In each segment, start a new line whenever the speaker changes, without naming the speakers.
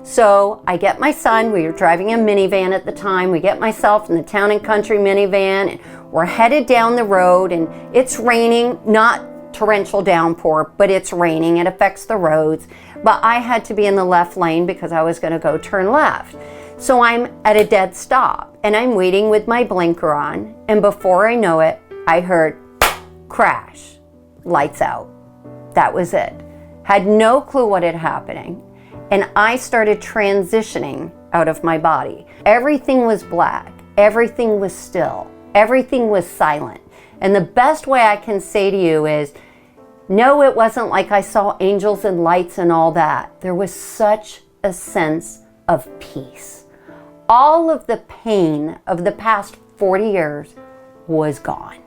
So I get my son, we were driving a minivan at the time, we get myself in the Town and Country minivan, and we're headed down the road, and it's raining, not torrential downpour, but it's raining, it affects the roads. But I had to be in the left lane because I was gonna go turn left. So I'm at a dead stop, and I'm waiting with my blinker on, and before I know it, I heard crash, lights out. That was it. Had no clue what had happening. And I started transitioning out of my body. Everything was black, everything was still, everything was silent. And the best way I can say to you is, no, it wasn't like I saw angels and lights and all that. There was such a sense of peace. All of the pain of the past 40 years was gone.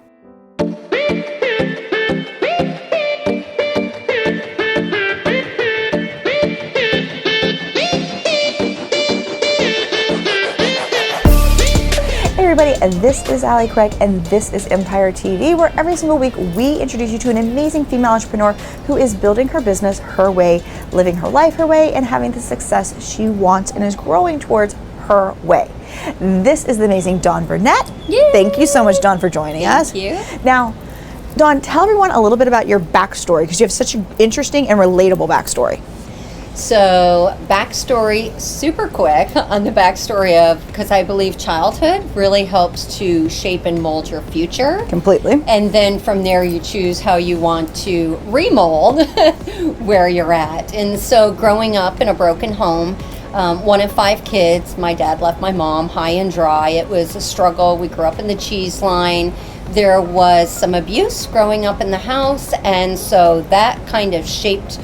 Everybody, this is Allie Craig, and this is EmpiHER TV, where every single week we introduce you to an amazing female entrepreneur who is building her business her way, living her life her way, and having the success she wants and is growing towards her way. This is the amazing Dawn Burnett.
Yay!
Thank you so much, Dawn, for joining us.
Thank you.
Now, Dawn, tell everyone a little bit about your backstory, because you have such an interesting and relatable backstory.
So, backstory, super quick on the backstory of, because I believe childhood really helps to shape and mold your future.
Completely.
And then from there you choose how you want to remold where you're at. And so growing up in a broken home, one of 5 kids, my dad left my mom high and dry. It was a struggle. We grew up in the cheese line. There was some abuse growing up in the house, and so that kind of shaped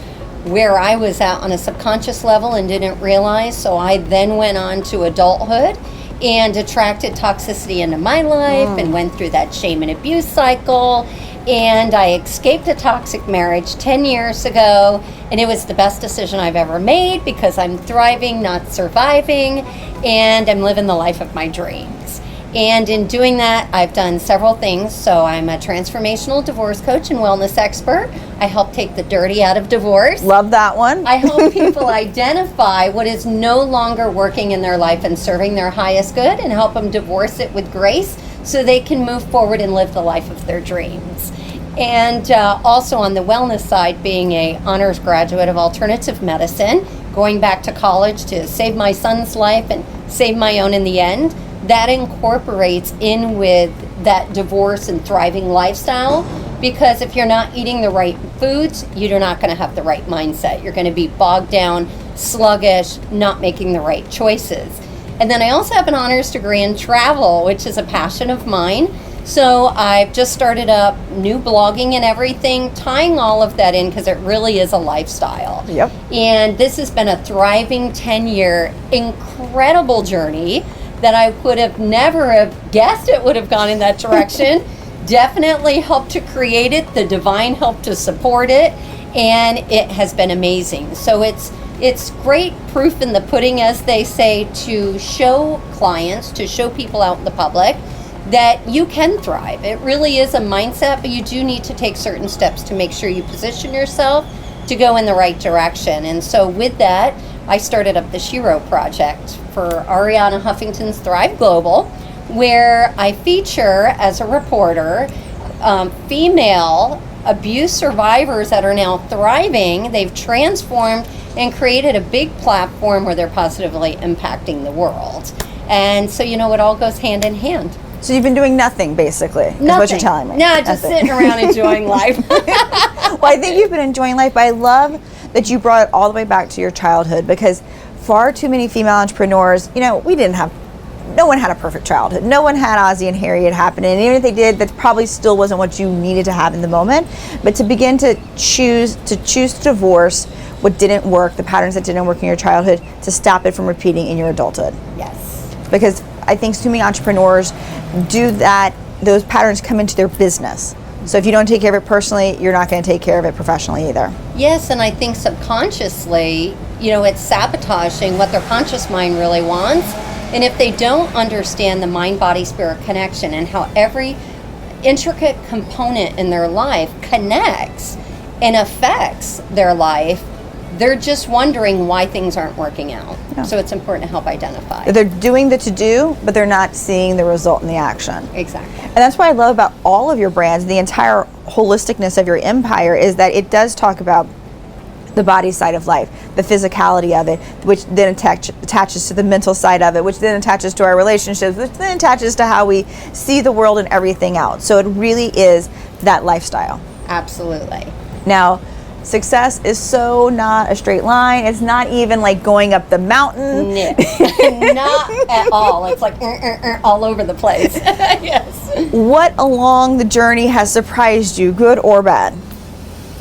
where I was at on a subconscious level and didn't realize. So I then went on to adulthood and attracted toxicity into my life and went through that shame and abuse cycle. And I escaped a toxic marriage 10 years ago, and it was the best decision I've ever made because I'm thriving, not surviving, and I'm living the life of my dreams. And in doing that, I've done several things. So I'm a transformational divorce coach and wellness expert. I help take the dirty out of divorce.
Love that one.
I help people identify what is no longer working in their life and serving their highest good, and help them divorce it with grace so they can move forward and live the life of their dreams. And also on the wellness side, being a honors graduate of alternative medicine, going back to college to save my son's life and save my own in the end, that incorporates in with that divorce and thriving lifestyle, because if you're not eating the right foods, you're not going to have the right mindset. You're going to be bogged down, sluggish, not making the right choices. And then I also have an honors degree in travel, which is a passion of mine. So I've just started up new blogging and everything, tying all of that in because it really is a lifestyle.
Yep.
And this has been a thriving 10-year incredible journey that I would have never have guessed it would have gone in that direction. Definitely helped to create it. The divine helped to support it, and it has been amazing. So it's great proof in the pudding, as they say, to show clients, to show people out in the public that you can thrive. It really is a mindset, but you do need to take certain steps to make sure you position yourself to go in the right direction. And so with that, I started up the Shiro Project for Ariana Huffington's Thrive Global, where I feature as a reporter female abuse survivors that are now thriving. They've transformed and created a big platform where they're positively impacting the world. And so, it all goes hand in hand.
So you've been doing nothing, basically, is what you're telling me.
No, just sitting around enjoying life.
Well, I think you've been enjoying life, but I love that you brought it all the way back to your childhood, because far too many female entrepreneurs, no one had a perfect childhood. No one had Ozzie and Harriet happening. And even if they did, that probably still wasn't what you needed to have in the moment. But to begin to choose to divorce what didn't work, the patterns that didn't work in your childhood, to stop it from repeating in your adulthood.
Yes.
Because I think too many entrepreneurs do that, those patterns come into their business. So if you don't take care of it personally, you're not going to take care of it professionally either.
Yes, and I think subconsciously, it's sabotaging what their conscious mind really wants. And if they don't understand the mind-body-spirit connection and how every intricate component in their life connects and affects their life, They're just wondering why things aren't working out.
Yeah.
So it's important to help identify.
They're doing the to-do, but they're not seeing the result in the action.
Exactly.
And that's what I love about all of your brands, the entire holisticness of your empire, is that it does talk about the body side of life, the physicality of it, which then attaches to the mental side of it, which then attaches to our relationships, which then attaches to how we see the world and everything else. So it really is that lifestyle.
Absolutely.
Now, success is so not a straight line. It's not even like going up the mountain.
No, not at all. It's like all over the place. Yes.
What along the journey has surprised you, good or bad?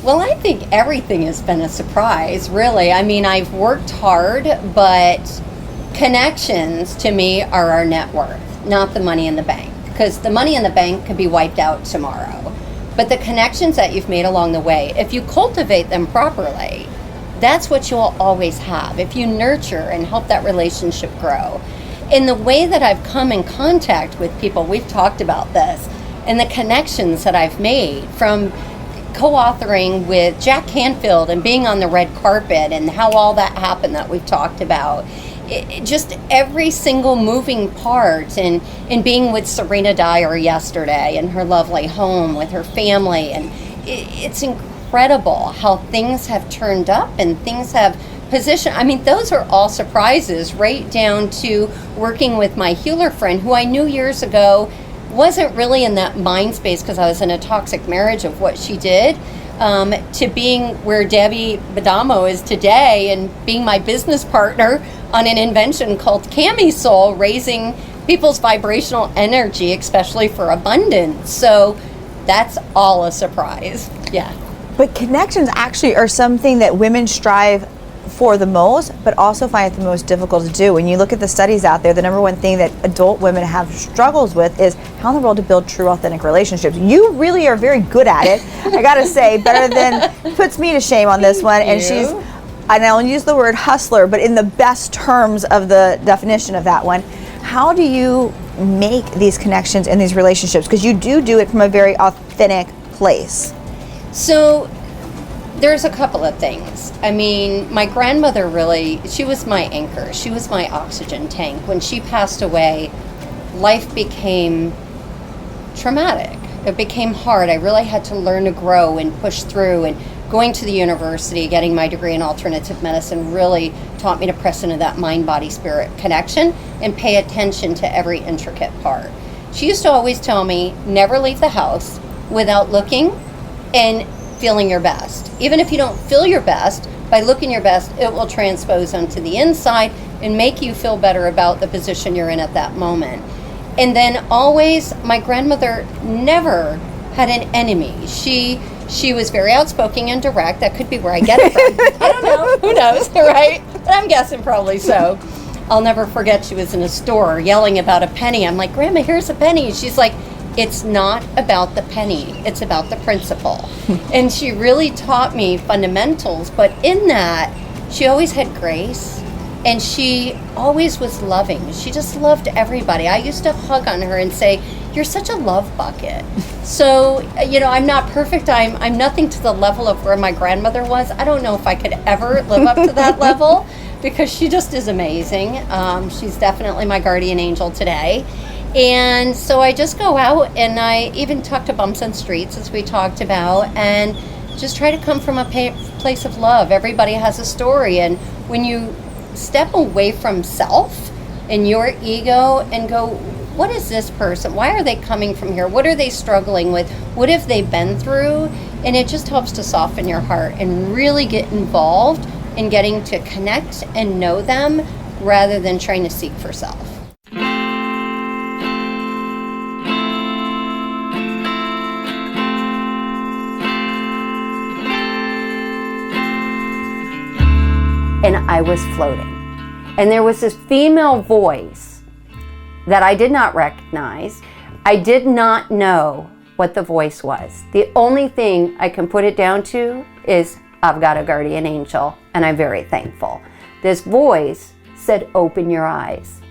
Well, I think everything has been a surprise, really. I mean, I've worked hard, but connections to me are our net worth, not the money in the bank. Because the money in the bank could be wiped out tomorrow. But the connections that you've made along the way, if you cultivate them properly, that's what you'll always have. If you nurture and help that relationship grow. In the way that I've come in contact with people, we've talked about this, and the connections that I've made from co-authoring with Jack Canfield and being on the red carpet and how all that happened that we've talked about. Just every single moving part, and being with Serena Dyer yesterday in her lovely home with her family, and it's incredible how things have turned up and things have positioned. I mean, those are all surprises, right down to working with my healer friend who I knew years ago wasn't really in that mind space because I was in a toxic marriage of what she did, to being where Debbie Badamo is today and being my business partner on an invention called Camisole, raising people's vibrational energy, especially for abundance. So that's all a surprise. Yeah.
But connections actually are something that women strive for the most, but also find it the most difficult to do. When you look at the studies out there, the number one thing that adult women have struggles with is how in the world to build true, authentic relationships. You really are very good at it. I gotta say, better than, puts me to shame on this one. And she's, and I'll use the word hustler, but in the best terms of the definition of that one. How do you make these connections in these relationships? Because you do it from a very authentic place.
So there's a couple of things. I mean, my grandmother really, she was my anchor. She was my oxygen tank. When she passed away, life became traumatic. It became hard. I really had to learn to grow and push through, and going to the university, getting my degree in alternative medicine really taught me to press into that mind, body, spirit connection and pay attention to every intricate part. She used to always tell me, never leave the house without looking and feeling your best. Even if you don't feel your best, by looking your best, it will transpose onto the inside and make you feel better about the position you're in at that moment. And then always, my grandmother never had an enemy. She was very outspoken and direct. That could be where I get it from. I don't know. Who knows, right? But I'm guessing probably so. I'll never forget, she was in a store yelling about a penny. I'm like, Grandma, here's a penny. She's like, it's not about the penny. It's about the principle. And she really taught me fundamentals. But in that, she always had grace. And she always was loving. She just loved everybody. I used to hug on her and say, you're such a love bucket. So, you know, I'm not perfect. I'm nothing to the level of where my grandmother was. I don't know if I could ever live up to that level, because she just is amazing. She's definitely my guardian angel today. And so I just go out, and I even talk to bumps and streets, as we talked about, and just try to come from a place of love. Everybody has a story. And when you step away from self and your ego and go, what is this person? Why are they coming from here? What are they struggling with? What have they been through? And it just helps to soften your heart and really get involved in getting to connect and know them rather than trying to seek for self.
And I was floating. And there was this female voice that I did not recognize. I did not know what the voice was. The only thing I can put it down to is I've got a guardian angel, and I'm very thankful. This voice said, open your eyes.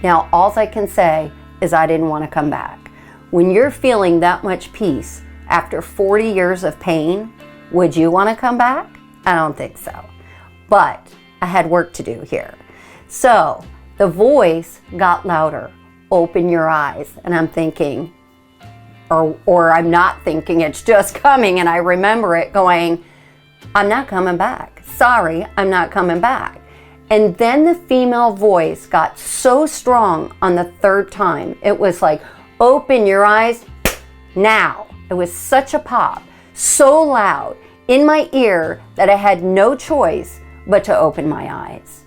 Now, all I can say is I didn't want to come back. When you're feeling that much peace after 40 years of pain, would you want to come back? I don't think so. But I had work to do here. So the voice got louder. Open your eyes. And I'm thinking, or I'm not thinking, it's just coming. And I remember it going, I'm not coming back. Sorry, I'm not coming back. And then the female voice got so strong on the third time. It was like, open your eyes now. It was such a pop, so loud in my ear that I had no choice but to open my eyes.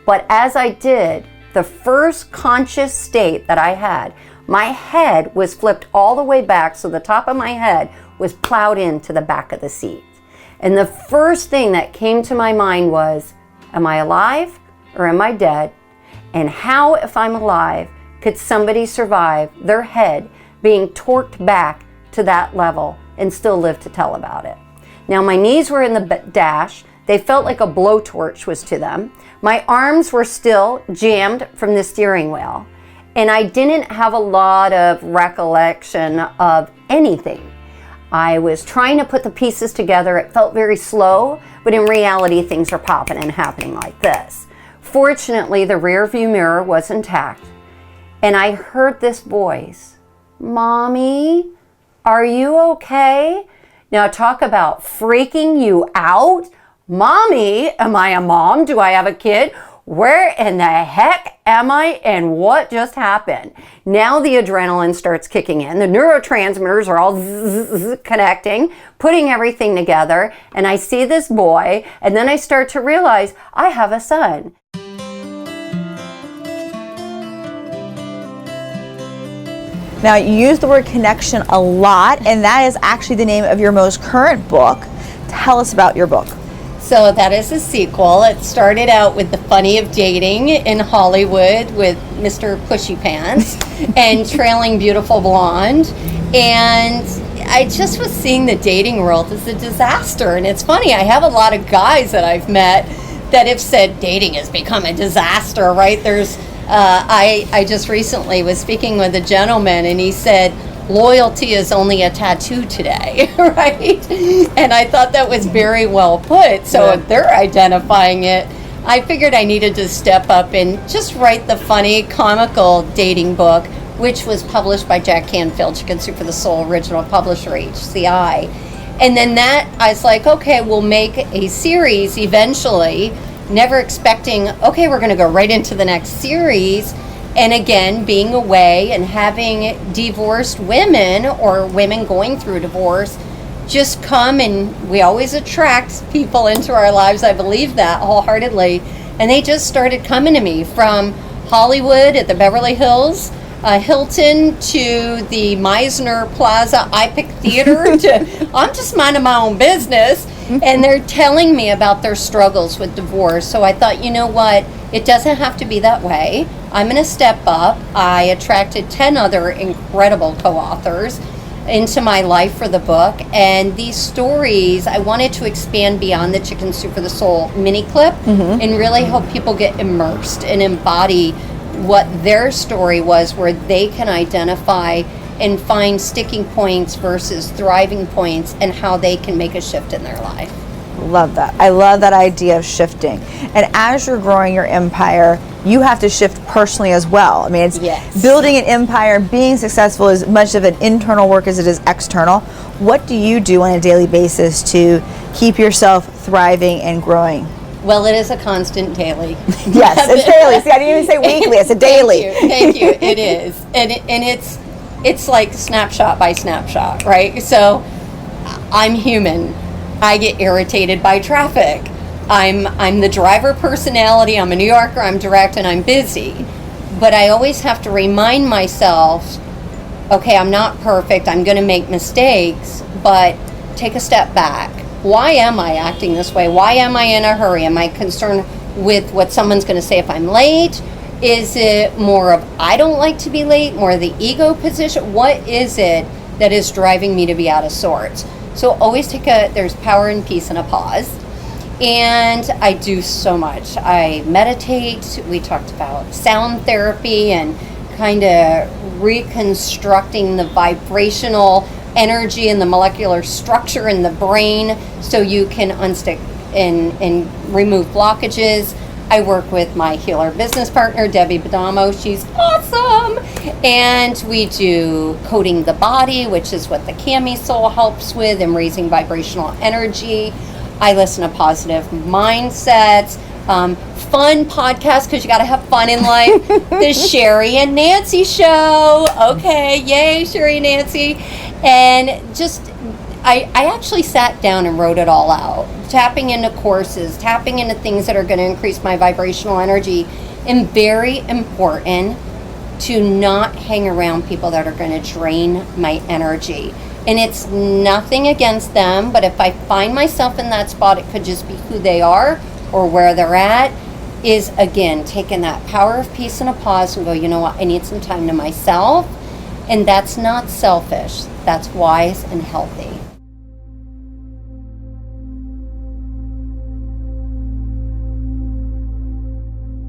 But as I did, the first conscious state that I had, my head was flipped all the way back, so the top of my head was plowed into the back of the seat. And the first thing that came to my mind was, am I alive or am I dead? And how, if I'm alive, could somebody survive their head being torqued back to that level and still live to tell about it? Now, my knees were in the dash. They felt like a blowtorch was to them. My arms were still jammed from the steering wheel. And I didn't have a lot of recollection of anything. I was trying to put the pieces together. It felt very slow, but in reality, things are popping and happening like this. Fortunately, the rear view mirror was intact. And I heard this voice, Mommy, are you okay? Now talk about freaking you out. Mommy, am I a mom? Do I have a kid? Where in the heck am I and what just happened? Now the adrenaline starts kicking in. The neurotransmitters are all connecting, putting everything together. And I see this boy, and then I start to realize I have a son.
Now, you use the word connection a lot, and that is actually the name of your most current book. Tell us about your book.
So that is a sequel. It started out with the funny of dating in Hollywood with Mr. Pushy Pants and Trailing Beautiful Blonde. And I just was seeing the dating world as a disaster. And it's funny, I have a lot of guys that I've met that have said dating has become a disaster, right? I just recently was speaking with a gentleman, and he said, loyalty is only a tattoo today, right? And I thought that was very well put. So if they're identifying it, I figured I needed to step up and just write the funny, comical dating book, which was published by Jack Canfield, Chicken Soup for the Soul, original publisher, HCI. And then that, I was like, okay, we'll make a series eventually, never expecting, okay, we're going to go right into the next series. And again, being away and having divorced women or women going through divorce just come, and we always attract people into our lives. I believe that wholeheartedly. And they just started coming to me from Hollywood at the Beverly Hills, Hilton, to the Meisner Plaza IPIC Theater, to I'm just minding my own business. And they're telling me about their struggles with divorce. So I thought, you know what? It doesn't have to be that way. I'm going to step up. I attracted 10 other incredible co-authors into my life for the book. And these stories, I wanted to expand beyond the Chicken Soup for the Soul mini clip and really help people get immersed and embody what their story was, where they can identify and find sticking points versus thriving points and how they can make a shift in their life.
Love that. I love that idea of shifting. And as you're growing your empire, you have to shift personally as well. I mean, it's building an empire, being successful is much of an internal work as it is external. What do you do on a daily basis to keep yourself thriving and growing?
Well, it is a constant daily.
Yes, it's daily. See, I didn't even say weekly. It's a daily.
Thank you. It is. And it's like snapshot by snapshot, right? So I'm human. I get irritated by traffic. I'm the driver personality. I'm a New Yorker. I'm direct and I'm busy. But I always have to remind myself, okay, I'm not perfect. I'm going to make mistakes, but take a step back. Why am I acting this way? Why am I in a hurry? Am I concerned with what someone's going to say if I'm late? Is it more of I don't like to be late, more of the ego position? What is it that is driving me to be out of sorts? So always there's power and peace and a pause. And I do so much. I meditate. We talked about sound therapy and kind of reconstructing the vibrational energy and the molecular structure in the brain so you can unstick and remove blockages. I work with my healer business partner, Debbie Badamo. She's awesome. And we do coding the body, which is what the Camisole helps with, and raising vibrational energy. I listen to positive mindsets, fun podcasts, because you got to have fun in life. The Sherry and Nancy show. Okay, yay, Sherry and Nancy. And just, I actually sat down and wrote it all out. Tapping into courses, tapping into things that are going to increase my vibrational energy. And very important to not hang around people that are going to drain my energy. And it's nothing against them, but if I find myself in that spot, it could just be who they are or where they're at, is again, taking that power of peace and a pause and go, you know what, I need some time to myself. And that's not selfish. That's wise and healthy.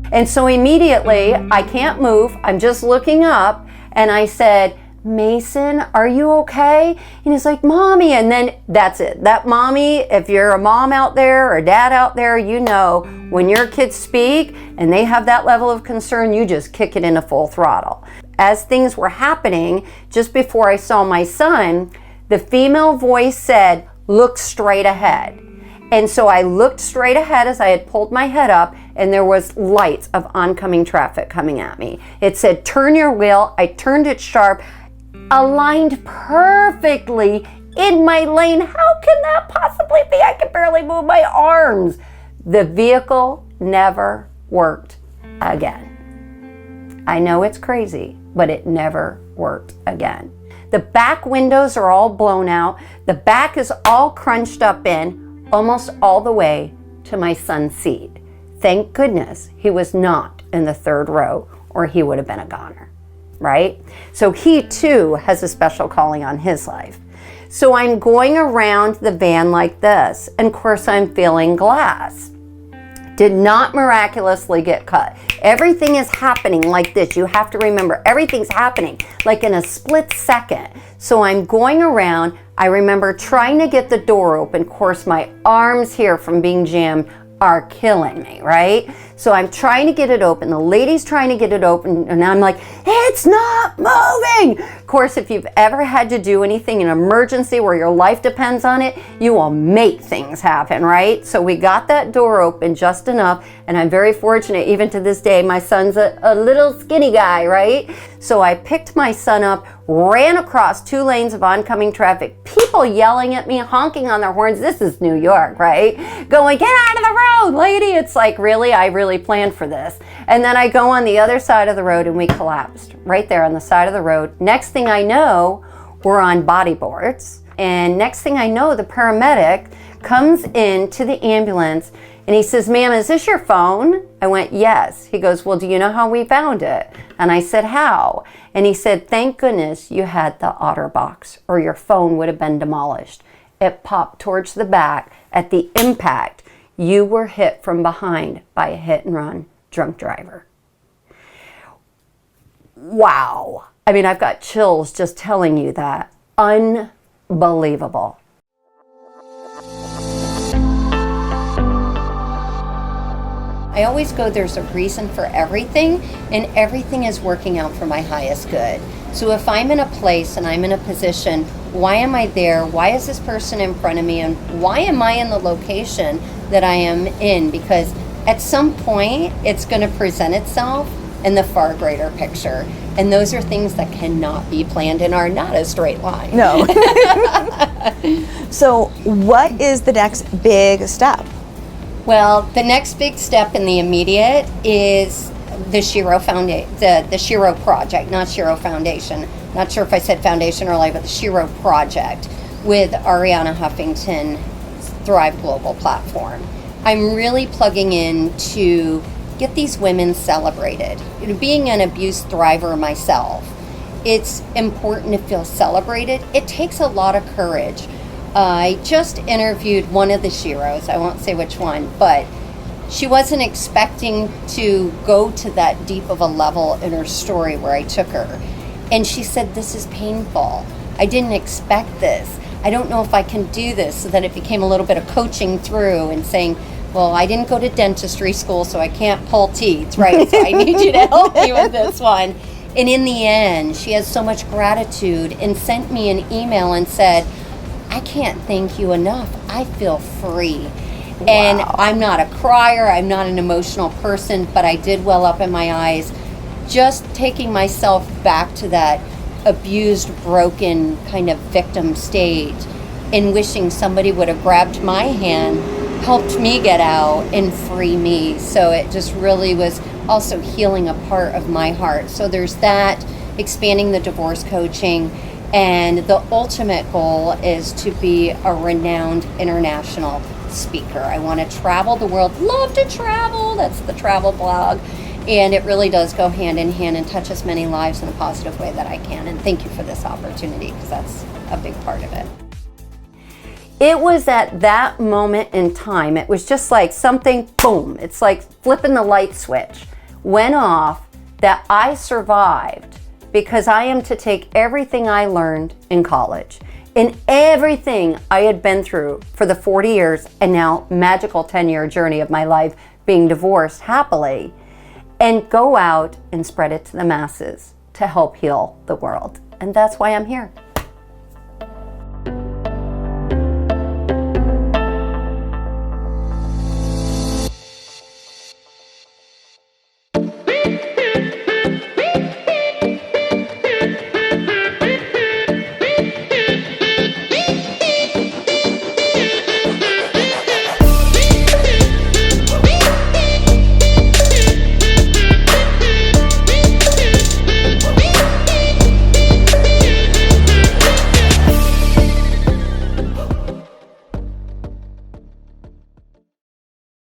And so immediately, I can't move, I'm just looking up, and I said, Mason, are you okay? And he's like, Mommy, and then that's it. That mommy, if you're a mom out there or a dad out there, you know when your kids speak and they have that level of concern, you just kick it into full throttle. As things were happening, just before I saw my son, the female voice said, look straight ahead. And so I looked straight ahead as I had pulled my head up, and there was lights of oncoming traffic coming at me. It said, turn your wheel. I turned it sharp, aligned perfectly in my lane. How can that possibly be? I can barely move my arms. The vehicle never worked again. I know it's crazy, but it never worked again. The back windows are all blown out. The back is all crunched up in, almost all the way to my son's seat. Thank goodness he was not in the third row, or he would have been a goner, right? So he too has a special calling on his life. So I'm going around the van like this, and of course I'm feeling glass. Did not miraculously get cut. Everything is happening like this. You have to remember, everything's happening like in a split second. So I'm going around. I remember trying to get the door open. Of course, my arms here from being jammed are killing me, right? So I'm trying to get it open. The lady's trying to get it open, and I'm like, it's not moving. Of course, if you've ever had to do anything in an emergency where your life depends on it, you will make things happen, right? So we got that door open just enough, and I'm very fortunate, even to this day, my son's a little skinny guy, right? So I picked my son up, ran across 2 lanes of oncoming traffic, people yelling at me, honking on their horns. This is New York, right? Going, get out of the road, lady. It's like, really? I really planned for this. And then I go on the other side of the road, and we collapsed right there on the side of the road. Next thing I know, we're on body boards. And next thing I know, the paramedic comes into the ambulance, and he says, ma'am, is this your phone? I went, yes. He goes, well, do you know how we found it? And I said, how? And he said, thank goodness you had the OtterBox, or your phone would have been demolished. It popped towards the back. At the impact, you were hit from behind by a hit and run drunk driver. Wow. I mean, I've got chills just telling you that. Unbelievable.
I always go, there's a reason for everything, and everything is working out for my highest good. So if I'm in a place and I'm in a position, why am I there? Why is this person in front of me? And why am I in the location that I am in? Because at some point, it's going to present itself in the far greater picture. And those are things that cannot be planned and are not a straight line.
No. So what is the next big step?
Well, the next big step in the immediate is the Shiro the Shiro project, not Shiro Foundation. Not sure if I said foundation or like, but the Shiro project with Ariana Huffington's Thrive Global platform. I'm really plugging in to get these women celebrated. Being an abuse thriver myself, it's important to feel celebrated. It takes a lot of courage. I just interviewed one of the Shiros, I won't say which one, but she wasn't expecting to go to that deep of a level in her story where I took her. And she said, this is painful. I didn't expect this. I don't know if I can do this. So then it became a little bit of coaching through and saying, well, I didn't go to dentistry school, so I can't pull teeth, right? So I need you to help me with this one. And in the end, she has so much gratitude and sent me an email and said, I can't thank you enough. I feel free. And I'm not a crier, I'm not an emotional person, but I did well up in my eyes, just taking myself back to that abused, broken kind of victim state and wishing somebody would have grabbed my hand, helped me get out and free me. So it just really was also healing a part of my heart. So there's that, expanding the divorce coaching, and the ultimate goal is to be a renowned international speaker. I want to travel the world, love to travel, that's the travel blog, and it really does go hand in hand and touch as many lives in a positive way that I can. And thank you for this opportunity, because that's a big part of it.
It was at that moment in time, it was just like something, boom, it's like flipping the light switch, went off, that I survived because I am to take everything I learned in college and everything I had been through for the 40 years and now magical 10-year journey of my life being divorced happily, and go out and spread it to the masses to help heal the world. And that's why I'm here.